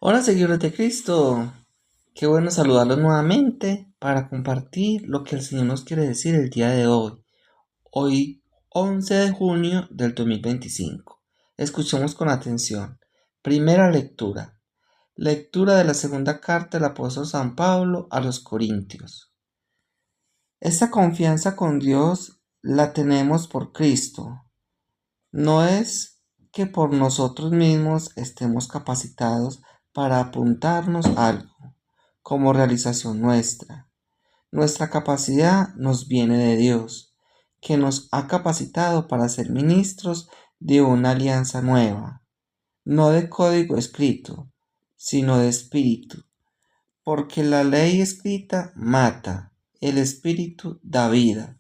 Hola seguidores de Cristo, qué bueno saludarlos nuevamente para compartir lo que el Señor nos quiere decir el día de hoy 11 de junio del 2025. Escuchemos con atención. Primera lectura. Lectura de la segunda carta del apóstol San Pablo a los Corintios. Esta confianza con Dios la tenemos por Cristo. No es que por nosotros mismos estemos capacitados para apuntarnos a algo como realización nuestra. Nuestra capacidad nos viene de Dios, que nos ha capacitado para ser ministros de una alianza nueva, no de código escrito, sino de espíritu, porque la ley escrita mata, el espíritu da vida.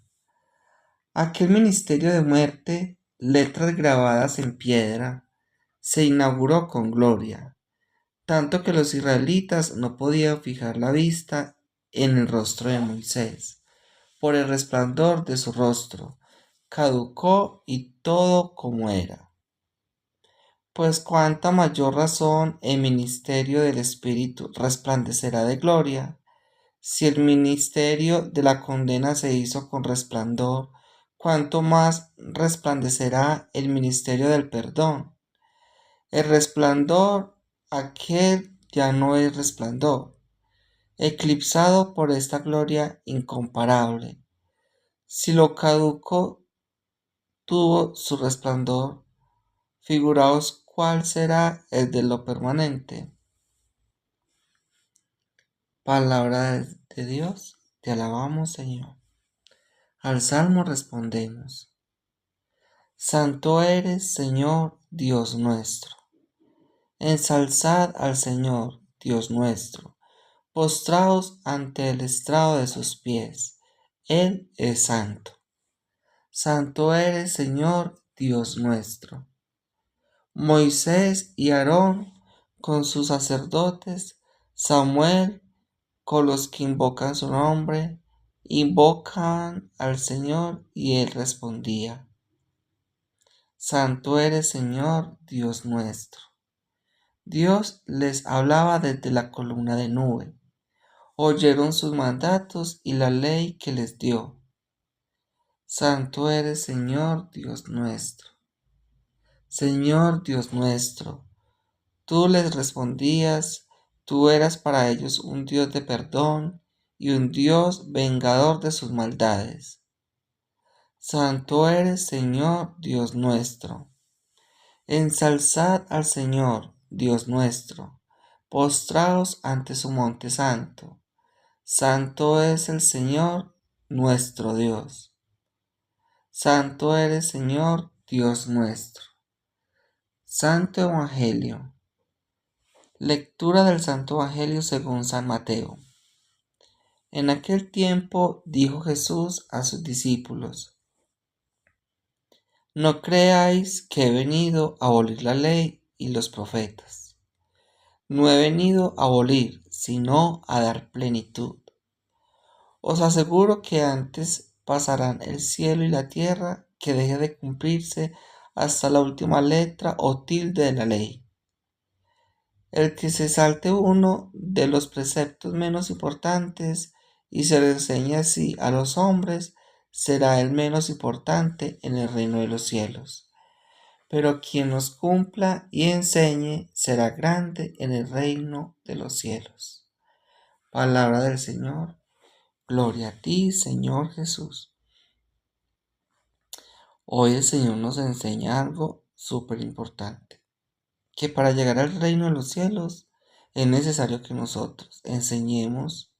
Aquel ministerio de muerte, letras grabadas en piedra, se inauguró con gloria, tanto que los israelitas no podían fijar la vista en el rostro de Moisés, por el resplandor de su rostro, caducó y todo como era. Pues cuánta mayor razón el ministerio del Espíritu resplandecerá de gloria, si el ministerio de la condena se hizo con resplandor, cuánto más resplandecerá el ministerio del perdón. El resplandor aquel ya no es resplandor, eclipsado por esta gloria incomparable. Si lo caduco tuvo su resplandor, figuraos cuál será el de lo permanente. Palabra de Dios, te alabamos, Señor. Al salmo respondemos: Santo eres, Señor, Dios nuestro. Ensalzad al Señor, Dios nuestro. Postraos ante el estrado de sus pies. Él es santo. Santo eres, Señor, Dios nuestro. Moisés y Aarón con sus sacerdotes, Samuel con los que invocan su nombre, invocan al Señor y él respondía: Santo eres, Señor, Dios nuestro. Dios les hablaba desde la columna de nube. Oyeron sus mandatos y la ley que les dio. Santo eres, Señor, Dios nuestro. Señor Dios nuestro, tú les respondías, tú eras para ellos un Dios de perdón y un Dios vengador de sus maldades. Santo eres, Señor, Dios nuestro. Ensalzad al Señor, Dios nuestro, postraos ante su monte santo. Santo es el Señor, nuestro Dios. Santo eres, Señor, Dios nuestro. Santo Evangelio. Lectura del Santo Evangelio según San Mateo. En aquel tiempo dijo Jesús a sus discípulos: No creáis que he venido a abolir la ley y los profetas. No he venido a abolir, sino a dar plenitud. Os aseguro que antes pasarán el cielo y la tierra que deje de cumplirse hasta la última letra o tilde de la ley. El que se salte uno de los preceptos menos importantes y se lo enseñe así a los hombres, será el menos importante en el reino de los cielos. Pero quien los cumpla y enseñe será grande en el reino de los cielos. Palabra del Señor. Gloria a ti, Señor Jesús. Hoy el Señor nos enseña algo súper importante, que para llegar al reino de los cielos es necesario que nosotros enseñemos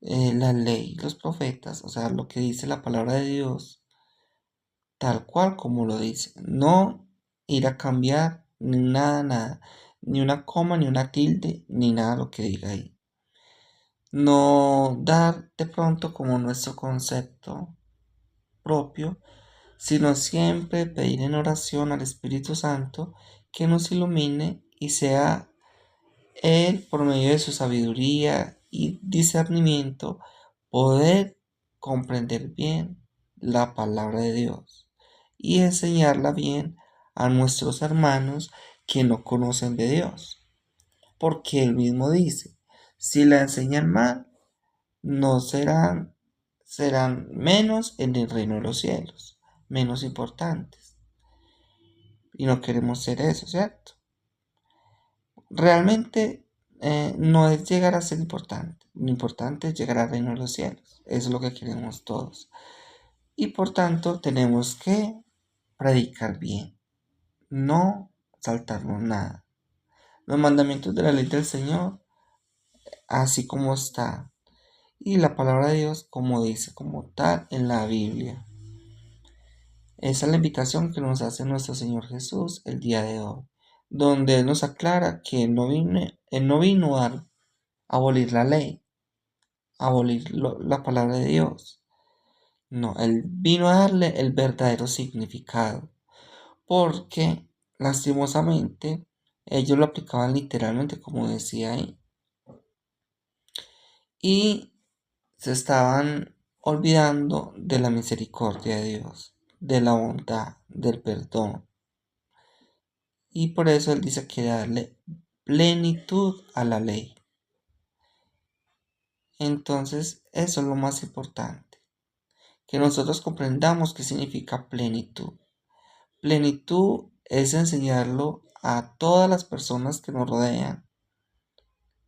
la ley, los profetas, o sea, lo que dice la palabra de Dios, tal cual como lo dice. No ir a cambiar ni nada, ni una coma, ni una tilde, ni nada lo que diga ahí. No dar de pronto como nuestro concepto propio, sino siempre pedir en oración al Espíritu Santo que nos ilumine y sea Él, por medio de su sabiduría y discernimiento, poder comprender bien la palabra de Dios y enseñarla bien a nuestros hermanos que no conocen de Dios. porque él mismo dice, si la enseñan mal, no serán menos en el reino de los cielos, menos importantes. Y no queremos ser eso, ¿cierto? Realmente no es llegar a ser importante, lo importante es llegar al reino de los cielos, eso es lo que queremos todos. Y por tanto tenemos que predicar bien, no saltarnos nada. Los mandamientos de la ley del Señor, así como está, y la palabra de Dios como dice, como tal en la Biblia. Esa es la invitación que nos hace nuestro Señor Jesús el día de hoy, donde Él nos aclara que Él no vino a abolir la ley, a abolir la palabra de Dios. No, Él vino a darle el verdadero significado, porque lastimosamente ellos lo aplicaban literalmente como decía ahí, y se estaban olvidando de la misericordia de Dios, de la bondad, del perdón. Y por eso Él dice que darle plenitud a la ley. Entonces, eso es lo más importante, que nosotros comprendamos qué significa plenitud. Plenitud es enseñarlo a todas las personas que nos rodean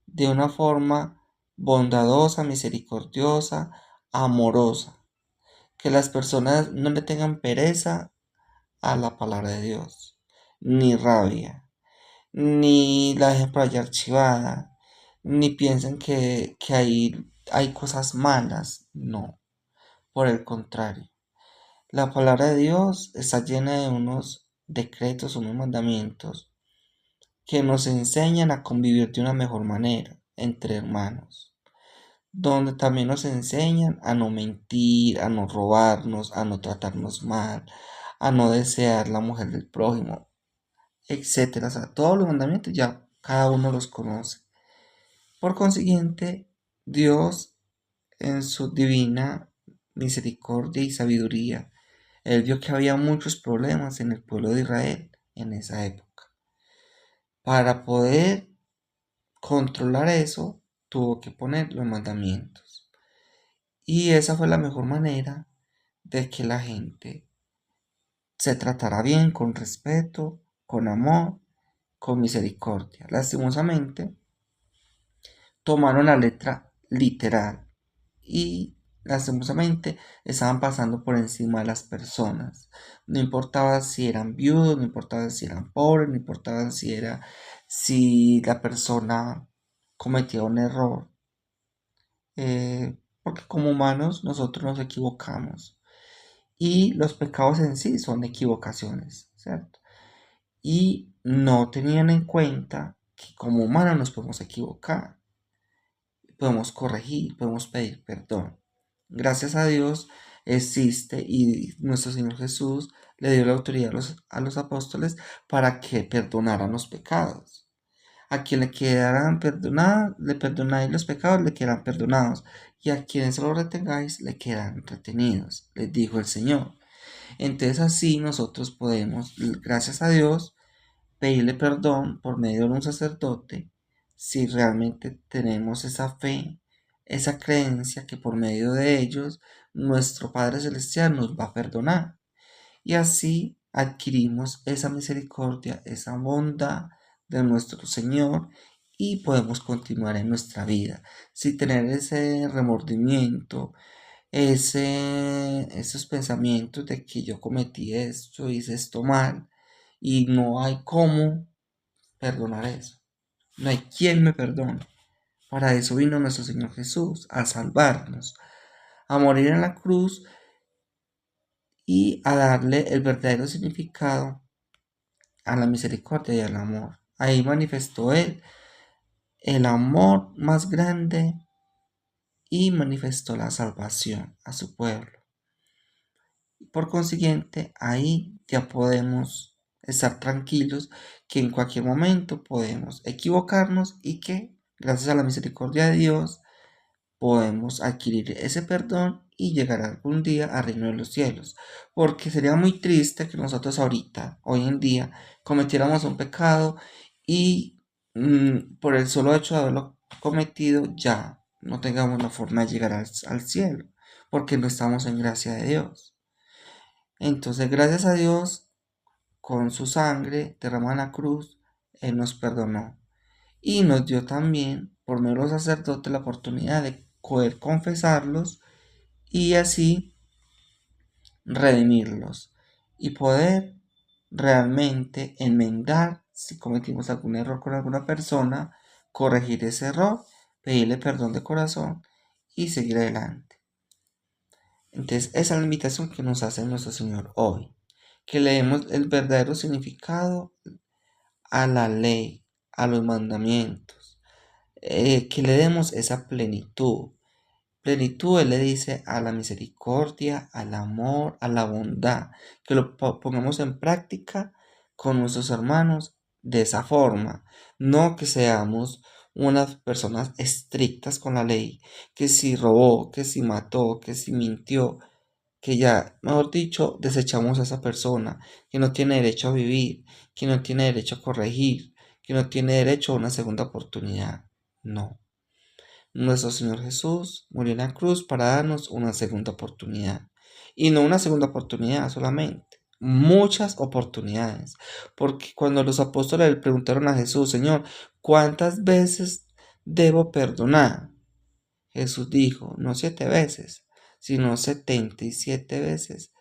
de una forma bondadosa, misericordiosa, amorosa. Que las personas no le tengan pereza a la palabra de Dios, ni rabia, ni la dejen por allá archivada, ni piensen que ahí hay cosas malas. No, por el contrario. La palabra de Dios está llena de unos decretos, unos mandamientos que nos enseñan a convivir de una mejor manera entre hermanos, donde también nos enseñan a no mentir, a no robarnos, a no tratarnos mal, a no desear la mujer del prójimo, etcétera. O sea, todos los mandamientos ya cada uno los conoce. Por consiguiente, Dios en su divina misericordia y sabiduría, Él vio que había muchos problemas en el pueblo de Israel en esa época. Para poder controlar eso, tuvo que poner los mandamientos. Y esa fue la mejor manera de que la gente se tratara bien, con respeto, con amor, con misericordia. Lastimosamente, tomaron la letra literal y lastimosamente estaban pasando por encima de las personas. No importaba si eran viudos, no importaba si eran pobres, no importaba si la persona cometía un error. Porque como humanos nosotros nos equivocamos y los pecados en sí son equivocaciones, ¿cierto? Y no tenían en cuenta que como humanos nos podemos equivocar, podemos corregir, podemos pedir perdón. Gracias a Dios existe y nuestro Señor Jesús le dio la autoridad a los apóstoles para que perdonaran los pecados. A quien le quedaran perdonados, le perdonáis los pecados, le quedarán perdonados. Y a quienes lo retengáis, le quedarán retenidos, les dijo el Señor. Entonces así nosotros podemos, gracias a Dios, pedirle perdón por medio de un sacerdote si realmente tenemos esa fe, esa creencia que por medio de ellos nuestro Padre Celestial nos va a perdonar. Y así adquirimos esa misericordia, esa bondad de nuestro Señor y podemos continuar en nuestra vida sin tener ese remordimiento, esos pensamientos de que yo cometí esto, hice esto mal y no hay cómo perdonar eso. No hay quien me perdone. Para eso vino nuestro Señor Jesús, a salvarnos, a morir en la cruz y a darle el verdadero significado a la misericordia y al amor. Ahí manifestó Él el amor más grande y manifestó la salvación a su pueblo. Por consiguiente, ahí ya podemos estar tranquilos que en cualquier momento podemos equivocarnos y que gracias a la misericordia de Dios podemos adquirir ese perdón y llegar algún día al reino de los cielos. Porque sería muy triste que nosotros ahorita, hoy en día, cometiéramos un pecado y por el solo hecho de haberlo cometido, ya no tengamos la forma de llegar al cielo, porque no estamos en gracia de Dios. Entonces, gracias a Dios, con su sangre derramada en la cruz, Él nos perdonó. Y nos dio también, por medio de los sacerdotes, la oportunidad de poder confesarlos y así redimirlos. Y poder realmente enmendar si cometimos algún error con alguna persona, corregir ese error, pedirle perdón de corazón y seguir adelante. Entonces, esa es la invitación que nos hace nuestro Señor hoy, que le demos el verdadero significado a la ley, a los mandamientos, que le demos esa plenitud. Plenitud, Él le dice a la misericordia, al amor, a la bondad, que lo pongamos en práctica con nuestros hermanos de esa forma, no que seamos unas personas estrictas con la ley, que si robó, que si mató, que si mintió, que ya, mejor dicho, desechamos a esa persona, que no tiene derecho a vivir, que no tiene derecho a corregir, que no tiene derecho a una segunda oportunidad. No. Nuestro Señor Jesús murió en la cruz para darnos una segunda oportunidad. Y no una segunda oportunidad solamente, muchas oportunidades. Porque cuando los apóstoles le preguntaron a Jesús, Señor, ¿cuántas veces debo perdonar? Jesús dijo, no 7 veces, sino 77 veces,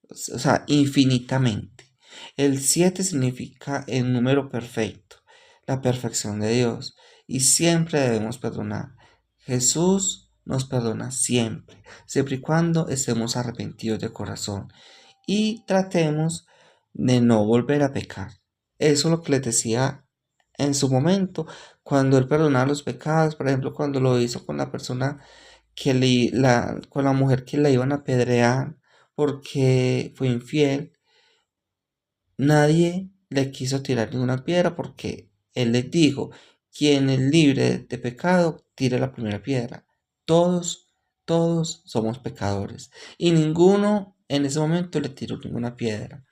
o sea, infinitamente. El 7 significa el número perfecto, la perfección de Dios, y siempre debemos perdonar. Jesús nos perdona siempre, siempre y cuando estemos arrepentidos de corazón y tratemos de no volver a pecar. Eso es lo que les decía en su momento, cuando él perdonaba los pecados, por ejemplo, cuando lo hizo con la persona con la mujer que la iban a apedrear porque fue infiel, nadie le quiso tirar ninguna piedra porque él les dijo, quien es libre de pecado, tire la primera piedra. Todos, todos somos pecadores y ninguno en ese momento le tiró ninguna piedra.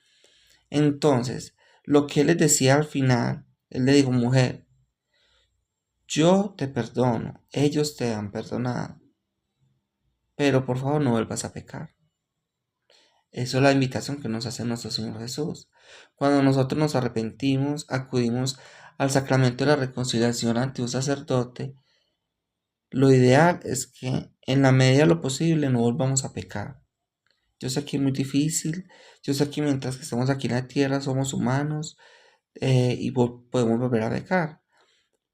Entonces, lo que él les decía al final, él le dijo, mujer, yo te perdono, ellos te han perdonado, pero por favor no vuelvas a pecar. Eso es la invitación que nos hace nuestro Señor Jesús. Cuando nosotros nos arrepentimos, acudimos al sacramento de la reconciliación ante un sacerdote, lo ideal es que en la medida de lo posible no volvamos a pecar. Yo sé que es muy difícil, yo sé que mientras que estamos aquí en la tierra somos humanos y podemos volver a pecar,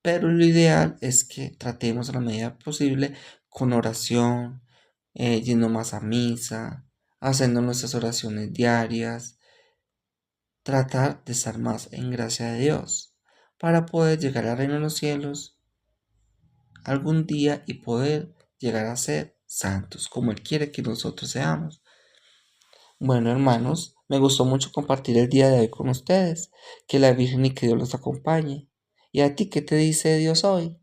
pero lo ideal es que tratemos a la medida posible con oración, yendo más a misa, haciendo nuestras oraciones diarias, tratar de estar más en gracia de Dios para poder llegar al reino de los cielos algún día y poder llegar a ser santos como Él quiere que nosotros seamos. Bueno, hermanos, me gustó mucho compartir el día de hoy con ustedes. Que la Virgen y que Dios los acompañe. ¿Y a ti qué te dice Dios hoy?